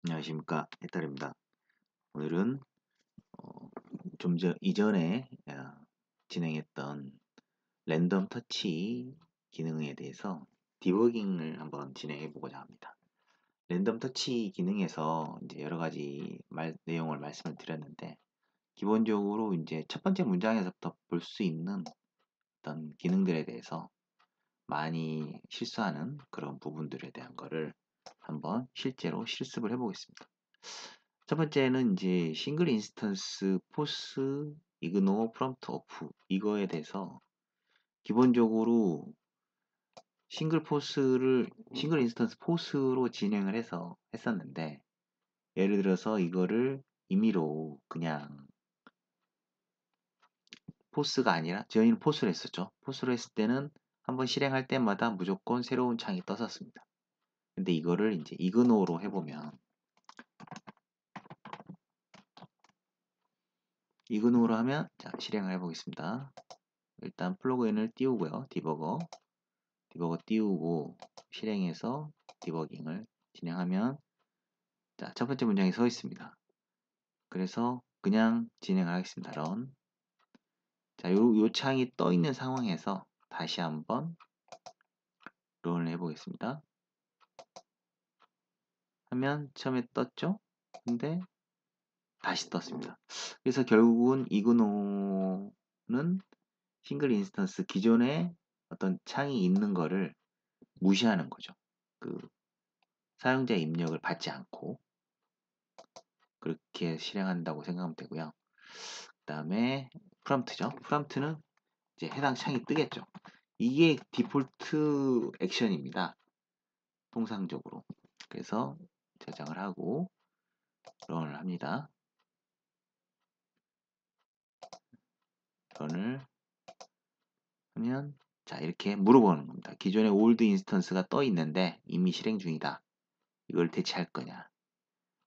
안녕하십니까, 해탈입니다. 오늘은 좀 이전에 진행했던 랜덤 터치 기능에 대해서 디버깅을 한번 진행해 보고자 합니다. 랜덤 터치 기능에서 이제 여러 가지 내용을 말씀을 드렸는데, 기본적으로 이제 첫 번째 문장에서부터 볼 수 있는 어떤 기능들에 대해서 많이 실수하는 그런 부분들에 대한 거를 한번 실제로 실습을 해보겠습니다. 첫 번째는 이제 싱글 인스턴스 포스 이그노 프롬프트 오프 이거에 대해서 기본적으로 싱글 인스턴스 포스로 진행을 해서 했었는데, 예를 들어서 이거를 임의로 그냥 포스가 아니라 저희는 포스를 했었죠. 포스로 했을 때는 한번 실행할 때마다 무조건 새로운 창이 떴었습니다. 근데 이거를 이제 이그노로 해보면, 이그노로 하면 자 실행을 해보겠습니다. 일단 플러그인을 띄우고요. 디버거 띄우고 실행해서 디버깅을 진행하면 자, 첫 번째 문장이 서 있습니다. 그래서 그냥 진행을 하겠습니다. run. 자, 요 창이 떠 있는 상황에서 다시 한번 run을 해보겠습니다. 하면 처음에 떴죠? 근데 다시 떴습니다. 그래서 결국은 이그노는 싱글 인스턴스 기존에 어떤 창이 있는 거를 무시하는 거죠. 그 사용자 입력을 받지 않고 그렇게 실행한다고 생각하면 되고요. 그 다음에 프롬프트죠. 프롬프트는 이제 해당 창이 뜨겠죠. 이게 디폴트 액션입니다. 통상적으로. 그래서 저장을 하고 런을 합니다. 런을 하면 자 이렇게 물어보는 겁니다. 기존에 올드 인스턴스가 떠 있는데 이미 실행 중이다. 이걸 대체할 거냐?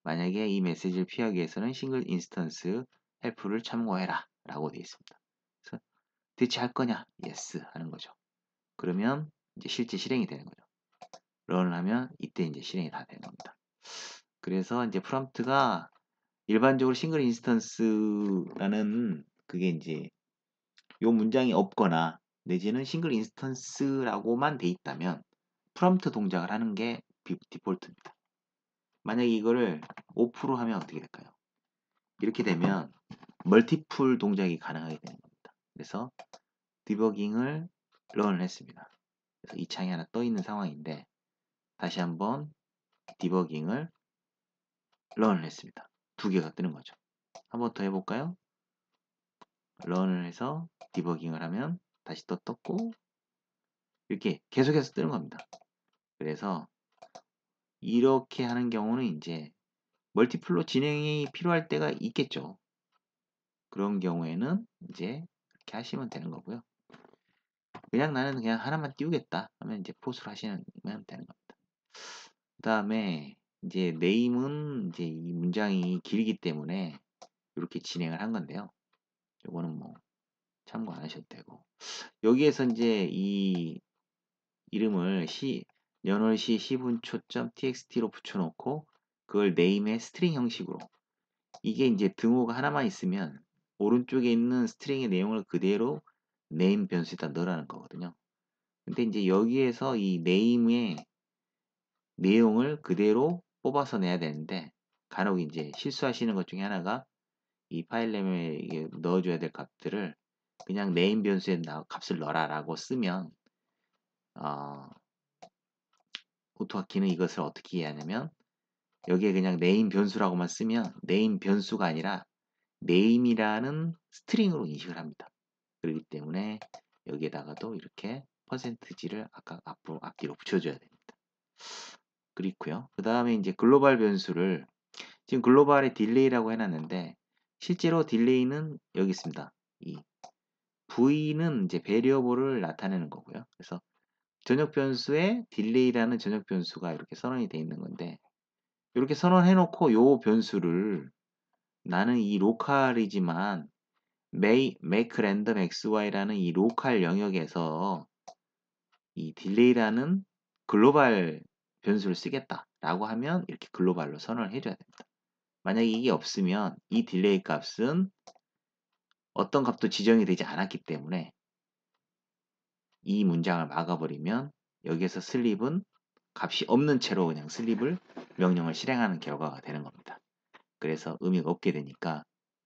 만약에 이 메시지를 피하기 위해서는 싱글 인스턴스 헬프를 참고해라 라고 되어 있습니다. 그래서 대체할 거냐? yes 하는 거죠. 그러면 이제 실제 실행이 되는 거죠. 런을 하면 이때 이제 실행이 다 되는 겁니다. 그래서 이제 프롬프트가 일반적으로 싱글 인스턴스라는 그게 이제 요 문장이 없거나 내지는 싱글 인스턴스라고만 돼 있다면 프롬프트 동작을 하는 게 디폴트입니다. 만약에 이거를 오프로 하면 어떻게 될까요? 이렇게 되면 멀티플 동작이 가능하게 되는 겁니다. 그래서 디버깅을 런을 했습니다. 그래서 이 창이 하나 떠 있는 상황인데 다시 한번 디버깅을 런을 했습니다. 두 개가 뜨는 거죠. 한번 더 해볼까요? 런을 해서 디버깅을 하면 다시 또 떴고 이렇게 계속해서 뜨는 겁니다. 그래서 이렇게 하는 경우는 이제 멀티플로 진행이 필요할 때가 있겠죠. 그런 경우에는 이제 이렇게 하시면 되는 거고요. 그냥 나는 그냥 하나만 띄우겠다 하면 이제 포스로 하시면 되는 겁니다. 그 다음에 이제 네임은 이제 이 문장이 길기 때문에 이렇게 진행을 한 건데요. 이거는 뭐 참고 안 하셔도 되고 여기에서 이제 이 이름을 연월시 시분초.txt로 붙여놓고 그걸 네임의 스트링 형식으로 이게 이제 등호가 하나만 있으면 오른쪽에 있는 스트링의 내용을 그대로 네임 변수에다 넣으라는 거거든요. 근데 이제 여기에서 이 네임의 내용을 그대로 뽑아서 내야 되는데 간혹 이제 실수하시는 것 중에 하나가 이 파일네임에 이게 넣어줘야 될 값들을 그냥 네임 변수에 값을 넣어라라고 쓰면 오토하키는 이것을 어떻게 이해하냐면 여기에 그냥 네임 변수라고만 쓰면 네임 변수가 아니라 네임이라는 스트링으로 인식을 합니다. 그렇기 때문에 여기에다가도 이렇게 퍼센트지를 아까 앞뒤로 붙여줘야 됩니다. 그렇고요. 그 다음에 이제 글로벌 변수를 지금 글로벌에 딜레이라고 해놨는데 실제로 딜레이는 여기 있습니다. 이 v는 이제 베리어블을 나타내는 거고요. 그래서 전역 변수에 딜레이라는 전역 변수가 이렇게 선언이 되어 있는 건데 이렇게 선언해 놓고 요 변수를 나는 이 로컬이지만 make random xy라는 이 로컬 영역에서 이 딜레이라는 글로벌 변수를 쓰겠다. 라고 하면 이렇게 글로벌로 선언을 해줘야 됩니다. 만약에 이게 없으면 이 딜레이 값은 어떤 값도 지정이 되지 않았기 때문에 이 문장을 막아버리면 여기에서 슬립은 값이 없는 채로 그냥 슬립을 명령을 실행하는 결과가 되는 겁니다. 그래서 의미가 없게 되니까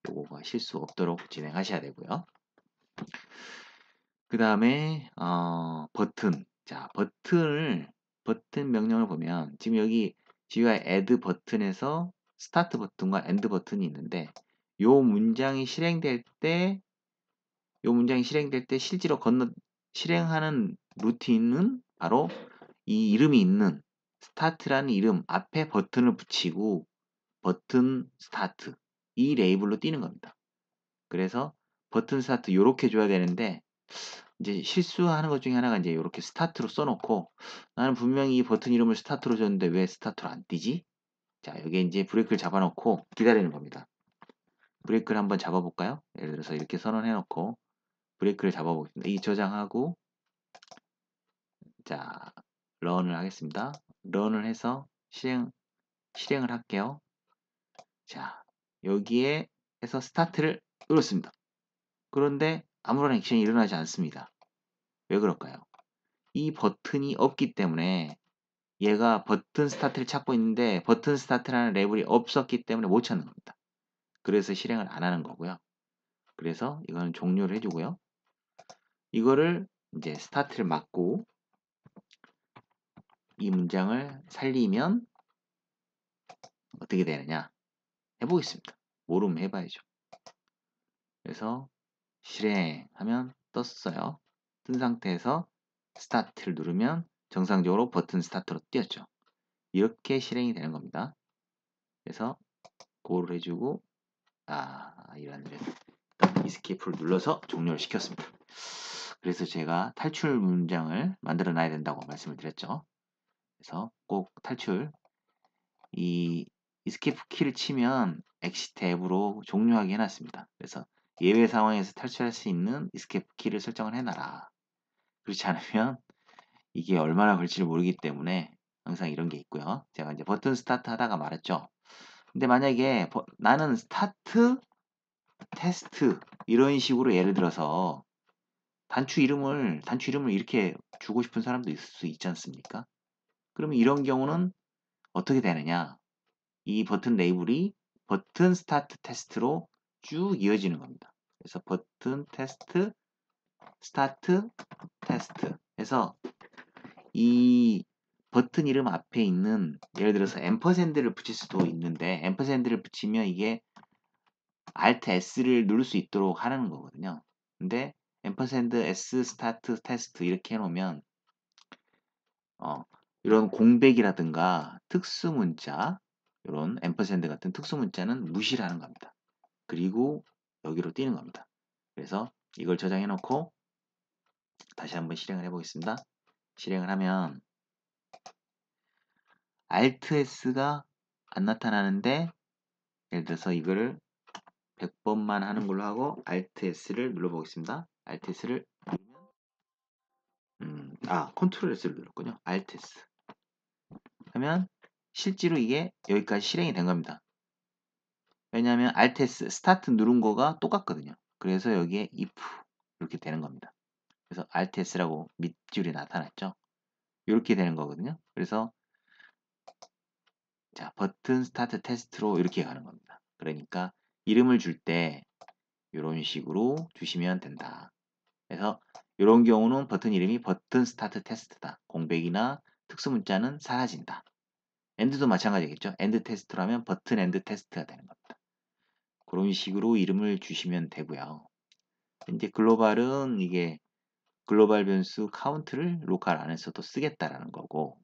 요거가 실수 없도록 진행하셔야 되고요. 그 다음에 버튼. 자, 버튼 명령을 보면 지금 여기 GUI add 버튼에서 스타트 버튼과 엔드 버튼이 있는데 요 문장이 실행될 때 실제로 실행하는 루틴은 바로 이 이름이 있는 스타트라는 이름 앞에 버튼을 붙이고 버튼 스타트 이 레이블로 띄는 겁니다. 그래서 버튼 스타트 요렇게 줘야 되는데 이제 실수하는 것 중에 하나가 이제 요렇게 스타트로 써놓고 나는 분명히 이 버튼 이름을 스타트로 줬는데 왜 스타트로 안 띄지? 자, 여기에 이제 브레이크를 잡아놓고 기다리는 겁니다. 브레이크를 한번 잡아볼까요? 예를 들어서 이렇게 선언해놓고 브레이크를 잡아보겠습니다. 이 저장하고 자, 런을 하겠습니다. 런을 해서 실행을 할게요. 자, 여기에 해서 스타트를 눌렀습니다. 그런데 아무런 액션이 일어나지 않습니다. 왜 그럴까요? 이 버튼이 없기 때문에 얘가 버튼 스타트를 찾고 있는데 버튼 스타트라는 레벨이 없었기 때문에 못 찾는 겁니다. 그래서 실행을 안 하는 거고요. 그래서 이거는 종료를 해주고요. 이거를 이제 스타트를 막고 이 문장을 살리면 어떻게 되느냐 해보겠습니다. 모르면 해봐야죠. 그래서 실행하면 떴어요. 뜬 상태에서 스타트를 누르면 정상적으로 버튼 스타트로 띄었죠. 이렇게 실행이 되는 겁니다. 그래서 고를 해주고 이런 이스케이프를 눌러서 종료를 시켰습니다. 그래서 제가 탈출 문장을 만들어 놔야 된다고 말씀을 드렸죠. 그래서 꼭 탈출 이 이스케이프 키를 치면 엑시 탭으로 종료하게 해놨습니다. 그래서 예외 상황에서 탈출할 수 있는 이스케이프 키를 설정을 해놔라. 그렇지 않으면 이게 얼마나 걸릴지를 모르기 때문에 항상 이런 게 있고요. 제가 이제 버튼 스타트 하다가 말했죠. 근데 만약에 나는 스타트 테스트 이런 식으로 예를 들어서 단추 이름을 이렇게 주고 싶은 사람도 있을 수 있지 않습니까? 그러면 이런 경우는 어떻게 되느냐? 이 버튼 레이블이 버튼 스타트 테스트로 쭉 이어지는 겁니다. 그래서 버튼 테스트 스타트 테스트 해서 이 버튼 이름 앞에 있는 예를 들어서 앰퍼샌드를 붙일 수도 있는데 앰퍼샌드를 붙이면 이게 Alt S를 누를 수 있도록 하는 거거든요. 근데 앰퍼샌드 S 스타트 테스트 이렇게 해놓으면 이런 공백이라든가 특수 문자 이런 앰퍼샌드 같은 특수 문자는 무시를 하는 겁니다. 그리고 여기로 띄는 겁니다. 그래서 이걸 저장해 놓고 다시 한번 실행을 해 보겠습니다. 실행을 하면 Alt S가 안 나타나는데 예를 들어서 이거를 100번만 하는 걸로 하고 Alt S를 눌러 보겠습니다. Alt S를 컨트롤 S를 눌렀군요. Alt S 하면 실제로 이게 여기까지 실행이 된 겁니다. 왜냐하면 Alt S 스타트 누른 거가 똑같거든요. 그래서 여기에 if 이렇게 되는 겁니다. 그래서 Alt S라고 밑줄이 나타났죠. 이렇게 되는 거거든요. 그래서 자 버튼 스타트 테스트로 이렇게 가는 겁니다. 그러니까 이름을 줄 때 이런 식으로 주시면 된다. 그래서 이런 경우는 버튼 이름이 버튼 스타트 테스트다. 공백이나 특수 문자는 사라진다. 엔드도 마찬가지겠죠. 엔드 테스트라면 버튼 엔드 테스트가 되는 겁니다. 그런 식으로 이름을 주시면 되고요. 이제 글로벌은 이게 글로벌 변수 카운트를 로컬 안에서도 쓰겠다라는 거고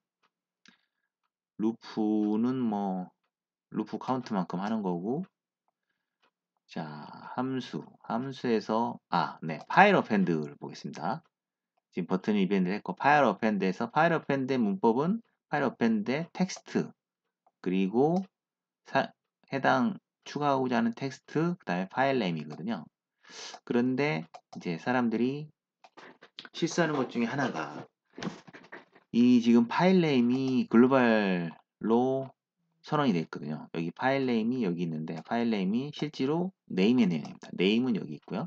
루프는 뭐 루프 카운트만큼 하는 거고 자 함수에서 파일 어펜드를 보겠습니다. 지금 버튼 이벤트를 했고 파일 어펜드에서 파일 어펜드의 문법은 파일 어펜드의 텍스트 그리고 해당 추가하고자 하는 텍스트 그 다음에 파일 네임이거든요. 그런데 이제 사람들이 실수하는 것 중에 하나가 이 지금 파일 네임이 글로벌 선언이 되어 있거든요. 여기 파일 네임이 여기 있는데 파일 네임이 실제로 네임의 내용입니다. 네임은 여기 있고요.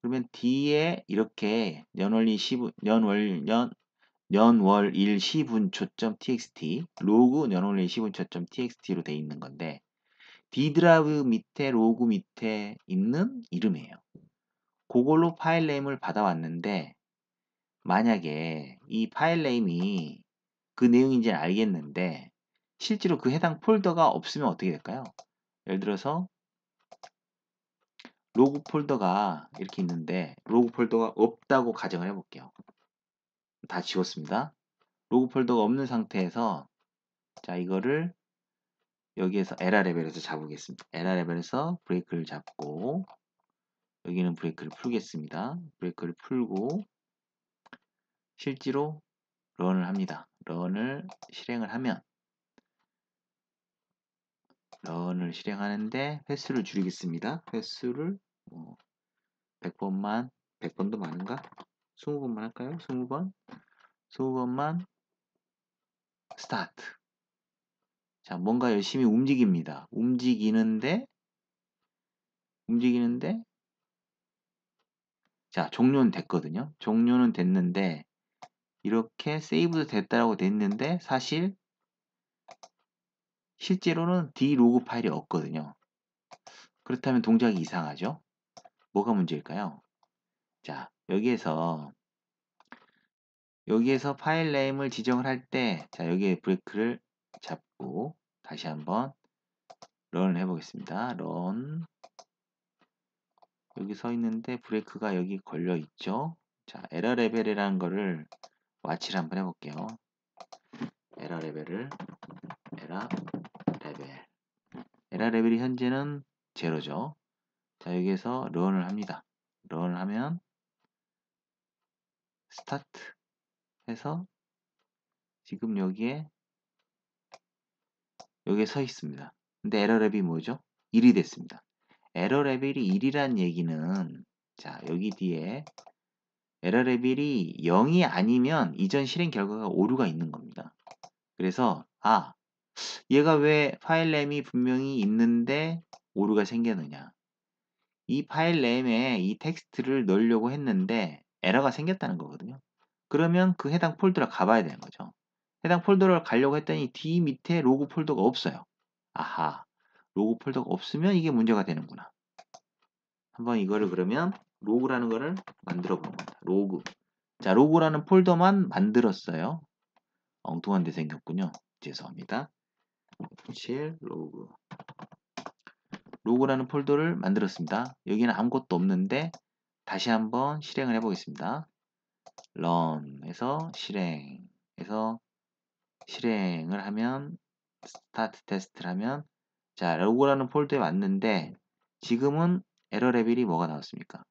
그러면 뒤에 이렇게 년월일 시분 년월일 시분초.txt 로그 년월일 시분초.txt로 되어 있는 건데 D 드라이브 밑에 로그 밑에 있는 이름이에요. 그걸로 파일 네임을 받아왔는데 만약에 이 파일 네임이 그 내용인지는 알겠는데 실제로 그 해당 폴더가 없으면 어떻게 될까요? 예를 들어서 로그 폴더가 이렇게 있는데 로그 폴더가 없다고 가정을 해볼게요. 다 지웠습니다. 로그 폴더가 없는 상태에서 자 이거를 여기에서 에라 레벨에서 잡으겠습니다. 에라 레벨에서 브레이크를 잡고 여기는 브레이크를 풀겠습니다. 브레이크를 풀고 실제로 런을 합니다. 런을 실행하는데 횟수를 줄이겠습니다. 횟수를 100번만 100번도 많은가? 20번만 할까요? 20번 20번만 스타트. 자 뭔가 열심히 움직입니다. 움직이는데 자 종료는 됐거든요. 종료는 됐는데 이렇게 세이브도 됐다라고 됐는데 사실 실제로는 D 로그 파일이 없거든요. 그렇다면 동작이 이상하죠? 뭐가 문제일까요? 자, 여기에서 파일 네임을 지정을 할 때, 자, 여기에 브레이크를 잡고 다시 한번 런을 해보겠습니다. 런. 여기 서 있는데 브레이크가 여기 걸려 있죠? 자, 에러 레벨이라는 거를 와치를 한번 해볼게요. 에러 레벨을, 에러 레벨이 현재는 제로죠. 자, 여기에서 런을 합니다. 런을 하면 스타트 해서 지금 여기에 서 있습니다. 근데 에러 레벨이 뭐죠? 1이 됐습니다. 에러 레벨이 1이란 얘기는 자 여기 뒤에 에러 레벨이 0이 아니면 이전 실행 결과가 오류가 있는 겁니다. 그래서 얘가 왜 파일 네임이 분명히 있는데 오류가 생겼느냐, 이 파일 네임에 이 텍스트를 넣으려고 했는데 에러가 생겼다는 거거든요. 그러면 그 해당 폴더를 가봐야 되는 거죠. 해당 폴더를 가려고 했더니 D 밑에 로그 폴더가 없어요. 아하, 로그 폴더가 없으면 이게 문제가 되는구나. 한번 이거를 그러면 로그라는 거를 만들어 보는 겁니다. 로그. 자, 로그라는 폴더만 만들었어요. 엉뚱한 데 생겼군요. 죄송합니다. 7 로그. 로그라는 폴더를 만들었습니다. 여기는 아무것도 없는데 다시 한번 실행을 해보겠습니다. run에서 실행을 하면 스타트 테스트를 하면 자 로그라는 폴더에 왔는데 지금은 에러 레벨이 뭐가 나왔습니까?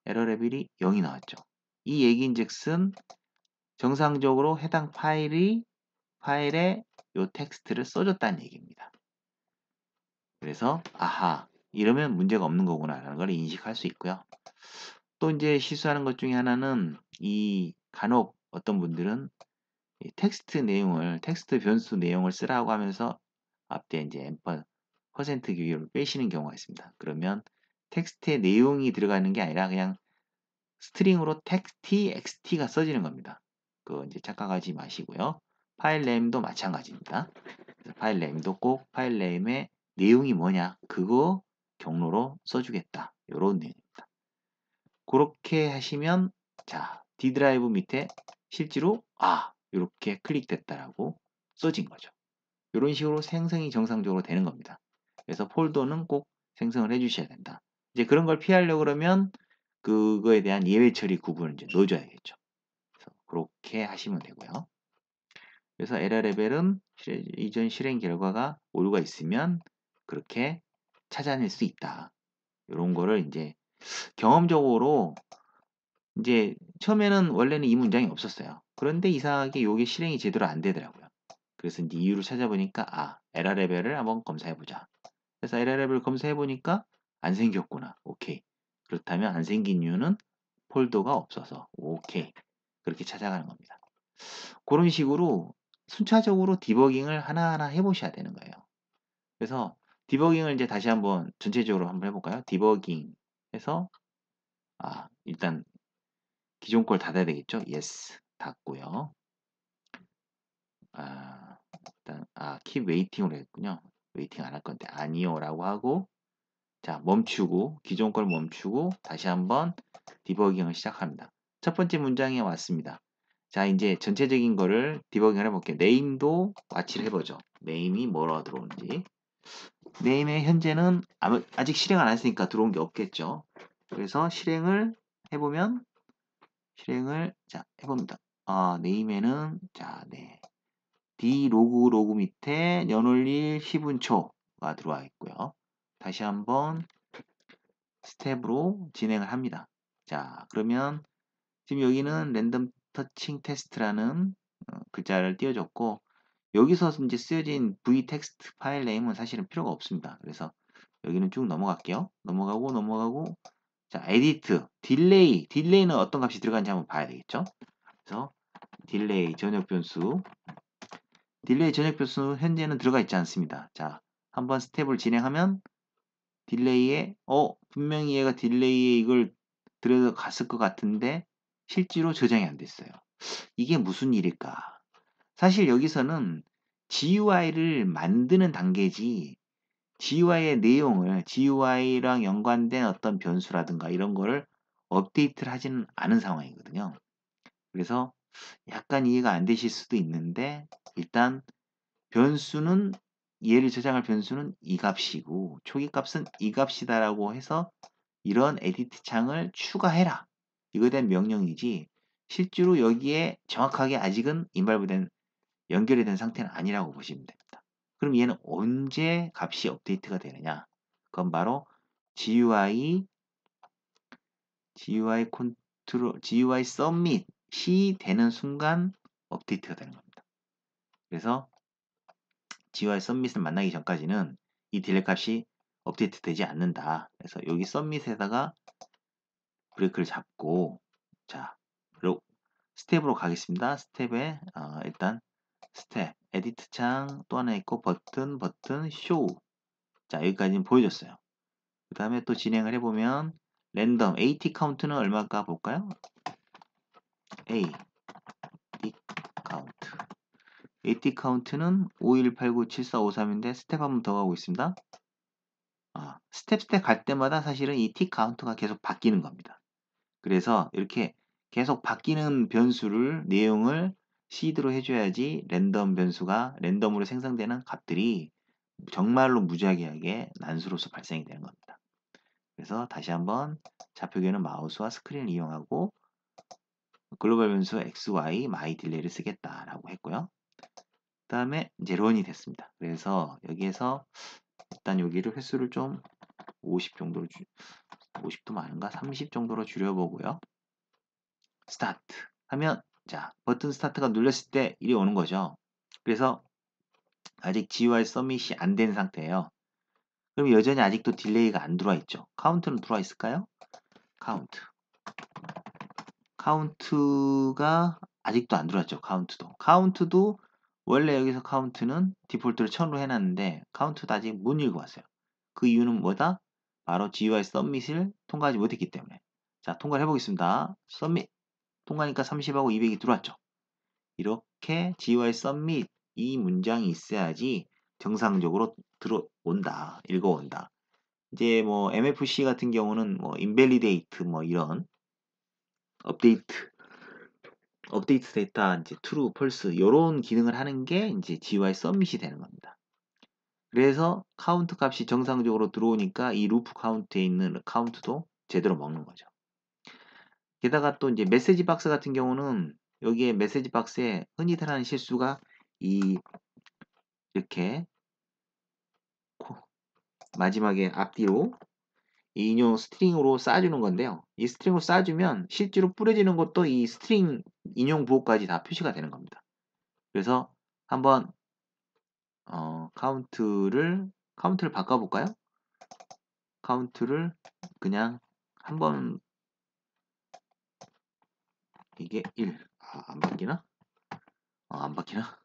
에러 레벨이 0이 나왔죠. 이 얘기인즉슨 정상적으로 해당 파일에 요 텍스트를 써줬다는 얘기입니다. 그래서 아하 이러면 문제가 없는 거구나 라는 걸 인식할 수 있고요. 또 이제 실수하는 것 중에 하나는 이 간혹 어떤 분들은 이 텍스트 변수 내용을 쓰라고 하면서 앞에 이제 퍼센트 기호를 빼시는 경우가 있습니다. 그러면 텍스트의 내용이 들어가는 게 아니라 그냥 스트링으로 txt가 써지는 겁니다. 그거 이제 착각하지 마시고요. 파일 네임도 마찬가지입니다. 파일 네임도 꼭 파일 네임의 내용이 뭐냐 그거 경로로 써주겠다. 이런 내용입니다. 그렇게 하시면 자 D 드라이브 밑에 실제로 이렇게 클릭됐다라고 써진 거죠. 이런 식으로 생성이 정상적으로 되는 겁니다. 그래서 폴더는 꼭 생성을 해주셔야 된다. 이제 그런 걸 피하려고 그러면 그거에 대한 예외 처리 구분을 이제 넣어줘야겠죠. 그래서 그렇게 하시면 되고요. 그래서 에러 레벨은 이전 실행 결과가 오류가 있으면 그렇게 찾아낼 수 있다. 이런 거를 이제 경험적으로 이제 처음에는 원래는 이 문장이 없었어요. 그런데 이상하게 이게 실행이 제대로 안 되더라고요. 그래서 이제 이유를 찾아보니까 에러 레벨을 한번 검사해보자. 그래서 에러 레벨을 검사해보니까 안 생겼구나. 오케이. 그렇다면 안 생긴 이유는 폴더가 없어서 오케이. 그렇게 찾아가는 겁니다. 그런 식으로 순차적으로 디버깅을 하나하나 해보셔야 되는 거예요. 그래서 디버깅을 이제 다시 한번 전체적으로 한번 해볼까요? 디버깅 해서 일단 기존 걸 닫아야 되겠죠? yes 닫고요. 일단 keep waiting으로 했군요. 웨이팅 안 할 건데 아니요라고 하고 자 멈추고 기존 걸 멈추고 다시 한번 디버깅을 시작합니다. 첫 번째 문장에 왔습니다. 자 이제 전체적인 거를 디버깅을 해볼게요. 네임도 와치를 해보죠. 네임이 뭐로 들어오는지. 네임의 현재는 아직 실행 안 했으니까 들어온 게 없겠죠. 그래서 실행을 해보면 실행을 자 해봅니다. 네임에는 자 네. D 로그 밑에 연올릴 10분초가 들어와 있고요. 다시 한번 스텝으로 진행을 합니다. 자 그러면 지금 여기는 랜덤 터칭 테스트라는 글자를 띄워줬고 여기서 이제 쓰여진 v 텍스트 파일 네임은 사실은 필요가 없습니다. 그래서 여기는 쭉 넘어갈게요. 넘어가고 자 에디트 딜레이는 어떤 값이 들어가는지 한번 봐야 되겠죠. 그래서 딜레이 전역 변수 현재는 들어가 있지 않습니다. 자 한번 스텝을 진행하면 딜레이에 분명히 얘가 딜레이에 이걸 들어갔을 것 같은데 실제로 저장이 안 됐어요. 이게 무슨 일일까? 사실 여기서는 GUI를 만드는 단계지 GUI의 내용을 GUI랑 연관된 어떤 변수라든가 이런 거를 업데이트를 하지는 않은 상황이거든요. 그래서 약간 이해가 안 되실 수도 있는데 일단 변수는 얘를 저장할 변수는 이 값이고 초기 값은 이 값이다라고 해서 이런 에디트 창을 추가해라. 이거에 대한 명령이지 실제로 여기에 정확하게 아직은 인발부된 연결이 된 상태는 아니라고 보시면 됩니다. 그럼 얘는 언제 값이 업데이트가 되느냐? 그건 바로 GUI 컨트롤 GUI submit이 되는 순간 업데이트가 되는 겁니다. 그래서 GUI submit을 만나기 전까지는 이 딜레이 값이 업데이트 되지 않는다. 그래서 여기 submit에다가 브레이크를 잡고 자 스텝으로 가겠습니다. 스텝에 일단 스텝 에디트 창 또 하나 있고 버튼 쇼 자 여기까지는 보여줬어요. 그 다음에 또 진행을 해보면 랜덤 AT 카운트는 얼마일까 볼까요? AT 카운트 AT 카운트는 51897453인데 스텝 한 번 더 가고 있습니다. 스텝 갈 때마다 사실은 이 T 카운트가 계속 바뀌는 겁니다. 그래서 이렇게 계속 바뀌는 변수를 내용을 시드로 해줘야지 랜덤 변수가 랜덤으로 생성되는 값들이 정말로 무지하게 난수로서 발생이 되는 겁니다. 그래서 다시 한번 좌표계는 마우스와 스크린을 이용하고 글로벌 변수 XY my 딜레이를 쓰겠다라고 했고요. 그 다음에 이제 런이 됐습니다. 그래서 여기에서 일단 여기를 횟수를 좀 50 정도로 50도 많은가? 30 정도로 줄여보고요. 스타트 하면 자 버튼 스타트가 눌렸을 때 이리 오는 거죠. 그래서 아직 GUI 서밋이 안 된 상태예요. 그럼 여전히 아직도 딜레이가 안 들어와 있죠. 카운트는 들어와 있을까요? 카운트가 아직도 안 들어왔죠. 카운트도 원래 여기서 카운트는 디폴트를 1000으로 해놨는데 카운트도 아직 못 읽어왔어요. 그 이유는 뭐다? 바로 GUI 서밋을 통과하지 못했기 때문에. 자 통과를 해보겠습니다. 서밋 통과하니까 30하고 200이 들어왔죠. 이렇게 GUI submit 이 문장이 있어야지 정상적으로 들어온다, 읽어온다. 이제 뭐 MFC 같은 경우는 뭐 invalidate 뭐 이런 업데이트 데이터 이제 true, false 이런 기능을 하는 게 이제 GUI submit이 되는 겁니다. 그래서 카운트 값이 정상적으로 들어오니까 이 루프 카운트에 있는 카운트도 제대로 먹는 거죠. 게다가 또 이제 메시지 박스 같은 경우는 여기에 메시지 박스에 흔히들 하는 실수가 이렇게 마지막에 앞뒤로 이 인용 스트링으로 쌓아주는 건데요. 이 스트링으로 쌓아주면 실제로 뿌려지는 것도 이 스트링 인용 부호까지 다 표시가 되는 겁니다. 그래서 한번 카운트를 바꿔볼까요? 카운트를 그냥 한번 이게 1. 안 바뀌나? 안 바뀌나?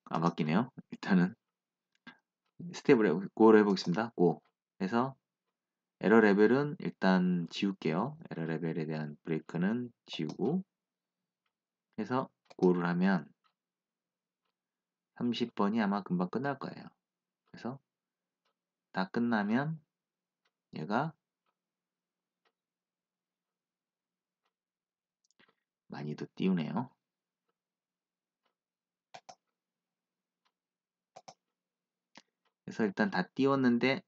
안 바뀌네요. 일단은 스텝을 고를 해보겠습니다. 고 해서 에러 레벨은 일단 지울게요. 에러 레벨에 대한 브레이크는 지우고 해서 고를 하면 30번이 아마 금방 끝날 거예요. 그래서 다 끝나면 얘가 많이도 띄우네요. 그래서 일단 다 띄웠는데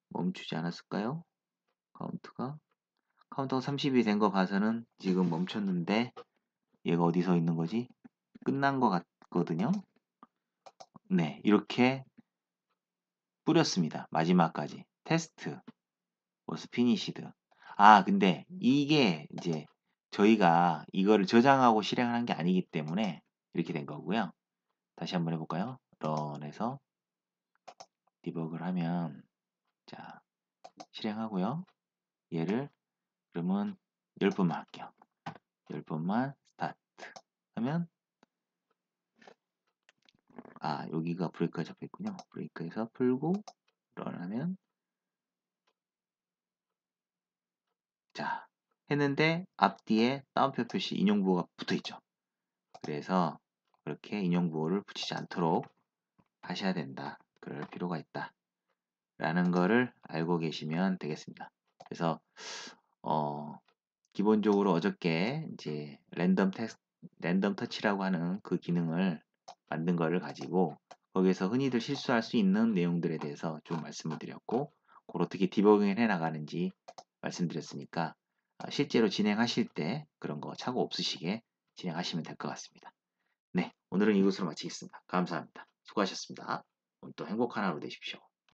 멈추지 않았을까요? 카운트가 30이 된 거 봐서는 지금 멈췄는데 얘가 어디 서 있는 거지? 끝난 거 같거든요. 네, 이렇게 뿌렸습니다. 마지막까지 테스트 was finished. 아, 근데 이게 이제 저희가 이거를 저장하고 실행하는 게 아니기 때문에 이렇게 된 거고요. 다시 한번 해볼까요? 런에서 디버그를 하면 자 실행하고요. 얘를 그러면 10번만 할게요. 10번만 스타트 하면 아 여기가 브레이크가 잡혀있군요. 브레이크에서 풀고 런하면 자 했는데 앞뒤에 따옴표 표시 인용부호가 붙어있죠. 그래서 그렇게 인용부호를 붙이지 않도록 하셔야 된다. 그럴 필요가 있다. 라는 거를 알고 계시면 되겠습니다. 그래서 기본적으로 어저께 이제 랜덤 터치라고 하는 그 기능을 만든 거를 가지고 거기에서 흔히들 실수할 수 있는 내용들에 대해서 좀 말씀을 드렸고 그걸 어떻게 디버깅을 해 나가는지 말씀드렸으니까 실제로 진행하실 때 그런 거 착오 없으시게 진행하시면 될 것 같습니다. 네, 오늘은 이것으로 마치겠습니다. 감사합니다. 수고하셨습니다. 오늘 또 행복한 하루 되십시오.